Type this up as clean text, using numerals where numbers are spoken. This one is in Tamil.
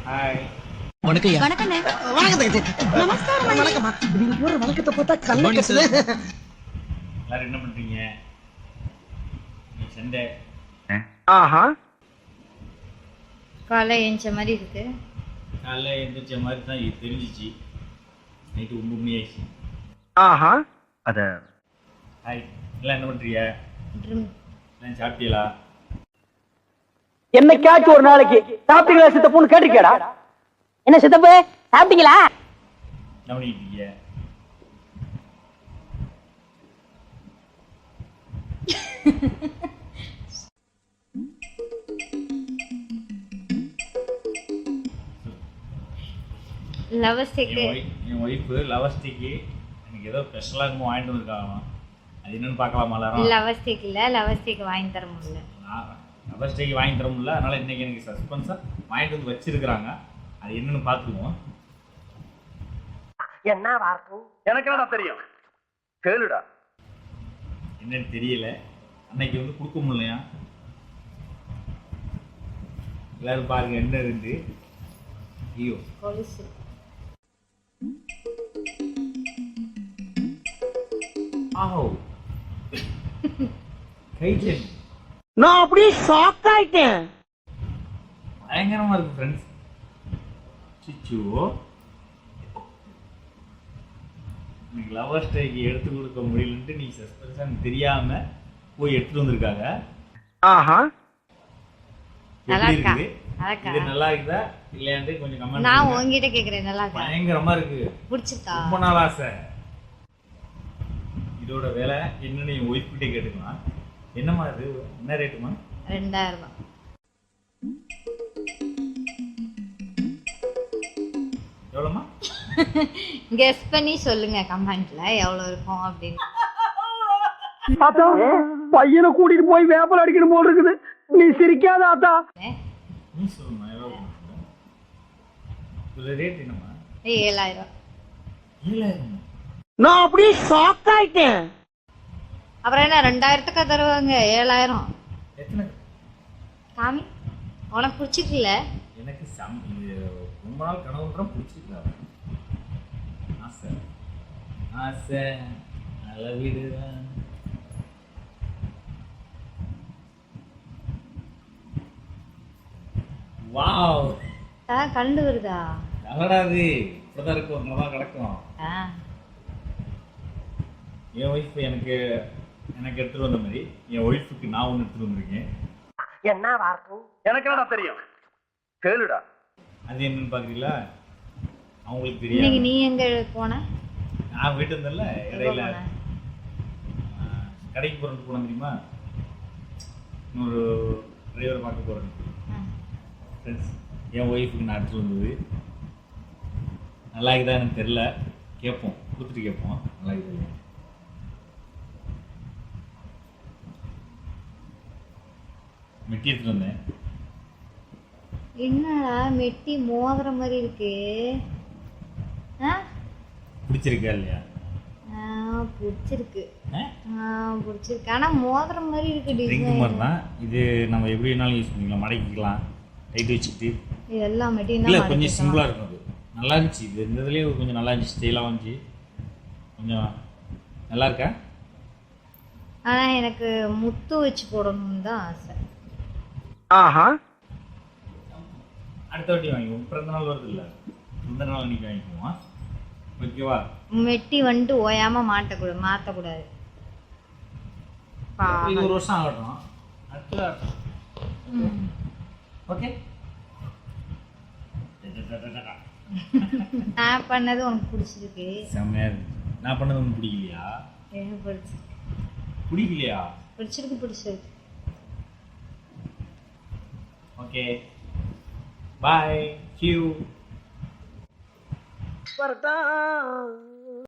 ஹாய். வணக்கம்யா. வணக்கண்ணே. நமஸ்காரம். வணக்கம்மா. நீங்க போற வணக்கத்தை பார்த்தா கண்ணு கட்டுது. எல்லாரும் என்ன பண்றீங்க? சண்டே. ஆஹா. காலை எஞ்ச மாதிரி இருக்கு. காலைல எந்திரிச்ச மாதிரி தான் இது தெரிஞ்சிச்சு. நைட்டு 9 மணி ஆயிடுச்சு. ஆஹா. அத ஹாய். எல்லாம் என்ன பண்றீங்க? எல்லாம் சாப்பிட்டீங்களா? என்னைக்காச்சும் ஒரு நாளைக்கு சாப்பிட்டீங்களா சித்தப்புன்னு கேட்டிருக்கேடா. என்ன சித்தப்பு சாப்பிட்டீங்களா? என்ன பண்ணிட்டு இருக்கீங்க? லவஸ்டிக்கு என் ஒய்ஃபு லவஸ்டிக்கு எனக்கு ஏதோ ஸ்பெஷலாக இருக்கும் வாங்கிட்டு வந்திருக்காங்களாம். அது என்னன்னு பார்க்கலாமா எல்லாரும்? லவஸ்டிக் இல்ல, லவஸ்டிக் வாங்கி தர முடியல. லவஸ்டிக்கு வாங்கி தர முடியல, அதனால இன்னைக்கு எனக்கு சஸ்பென்ஸாக வாங்கிட்டு வந்து வச்சிருக்கிறாங்க. அது என்னன்னு பார்த்துக்குவோம். என்ன வார்த்தை? எனக்கு என்னடா தெரியும்? கேளுடா. என்னன்னு தெரியல. அன்னைக்கு வந்து கொடுக்க முடியலையா? எல்லாரும் பாருங்க என்ன இருந்து. ஐயோ கொலுசு. ஆஹோ கைச்சென் நான் அப்படியே ஷாக் ஆயிட்டேன். பயங்கரமா இருக்கு ஃப்ரெண்ட்ஸ். சிச்சு எனக்கு லவர் ஸ்டேக்கு எடுத்து கொடுக்க முடியலன்ட்டு நீ சஸ்பென்ஸ் தெரியாம போய் எடுத்துட்டு வந்திருக்காங்க. ஆஹா. நல்லா எப்படி இருக்கா? இருக்குது? அழகா. இது நல்லா இருக்குதா இல்லையாண்டு கொஞ்சம் கமெண்ட் நான் பண்ணுங்க. உங்ககிட்ட கேக்குறேன், நல்லா இருக்கா? பயங்கரமா இருக்கு. பிடிச்சிருக்கா? ரொம்ப நாள் ஆசை. இதோட விலை என்னன்னு என் ஒய்ஃப் கிட்டே கேட்டுக்கலாம். என்னம்மா இது? என்ன ரேட்டுமா? 2000 ரூபாய். எவ்வளோமா? கெஸ் பண்ணி சொல்லுங்க கமெண்ட்ல எவ்வளவு இருக்கும் அப்படின்னு. ஆத்தா பையனை கூட்டிட்டு போய் வேப்பல் அடிக்கணும் போல் இருக்குது. நீ சிரிக்காத ஆத்தா. நீ சொல்லுமா எவ்வளோ? இதோட ரேட் என்னம்மா? 7000 ரூபாய். 7000. நான் அப்படியே ஷாக் ஆயிட்டேன். அப்புறம் என்ன 2000க்கு தருவாங்க? 7000. எத்தனை? காமி, உனக்கு பிடிச்சிக்கல? எனக்கு இது ரொம்ப நாள் கனவுன்றான் பிடிச்சிருக்கா. ஆசை ஆசை அளவிடுதான். வாவ், கண்டு வருதா? கலடாது இப்பதான் இருக்கு. ஒரு நல்லா கிடக்கும். என் ஒய்ஃப் எனக்கு எடுத்துட்டு வந்த மாதிரி என் ஒய்ஃபுக்கு நான் ஒன்று எடுத்துட்டு வந்திருக்கேன். என்ன வார்த்தை? எனக்கு என்னடா தெரியும்? கேளுடா. அது என்னன்னு பாக்குறீங்களா? அவங்களுக்கு இன்னைக்கு தெரியும். நீ எங்க போன? நான் வீட்டு இருந்தேன்ல இடையில போன? கடைக்கு போறேன்னு போனேன் தெரியுமா? இன்னொரு டிரைவர் பார்க்க போறேன். ஃப்ரெண்ட்ஸ், என் ஒய்ஃபுக்கு நான் எடுத்துட்டு வந்தது. நல்லா இருக்குதா எனக்கு தெரியல. கேட்போம், கொடுத்துட்டு கேட்போம். நல்லா இருக்குது. மெட்டி எடுத்துட்டு வந்தேன். என்னடா மெட்டி மோதிர மாதிரி இருக்கு? பிடிச்சிருக்கா இல்லையா? பிடிச்சிருக்கு. பிடிச்சிருக்கு. ஆனா மோதிர மாதிரி இருக்கு ரிங்கு டிசைன். மாதிரி தான் இது. நம்ம எப்படி வேணாலும் யூஸ் பண்ணிக்கலாம். மடக்கிக்கலாம், டைட் வச்சுக்கிட்டு. இது எல்லாம் மெட்டியும் இல்லை, தான். கொஞ்சம் சிம்பிளாக இருக்கும். அது நல்லா இருந்துச்சு. இது இந்த இதுலேயே கொஞ்சம் நல்லா இருந்துச்சு. ஸ்டைலாக வந்துச்சு. கொஞ்சம் நல்லா இருக்கா? ஆனா எனக்கு முத்து வச்சு போடணும்னு தான் ஆசை. ஆஹா. அடுத்த வாட்டி வாங்கிக்குவோம். பிறந்த நாள் வருது இல்லை, இந்த நாள் அன்றைக்கி வாங்கிக்குவோம். ஓகேவா? மெட்டி வந்துட்டு ஓயாம மாற்றக்கூடாது. இது ஒரு வருஷம் ஆகட்டும். அடுத்த ஓகே. நான் பண்ணது உனக்கு பிடிச்சிருக்கு? செம்மையாக இருக்கு. நான் பண்ணது ஒன்றும் பிடிக்கலையா? எனக்கு பிடிச்சிருக்கு. பிடிக்கலையா? பிடிச்சிருக்கு. Okay, bye, see you. வரட்டா.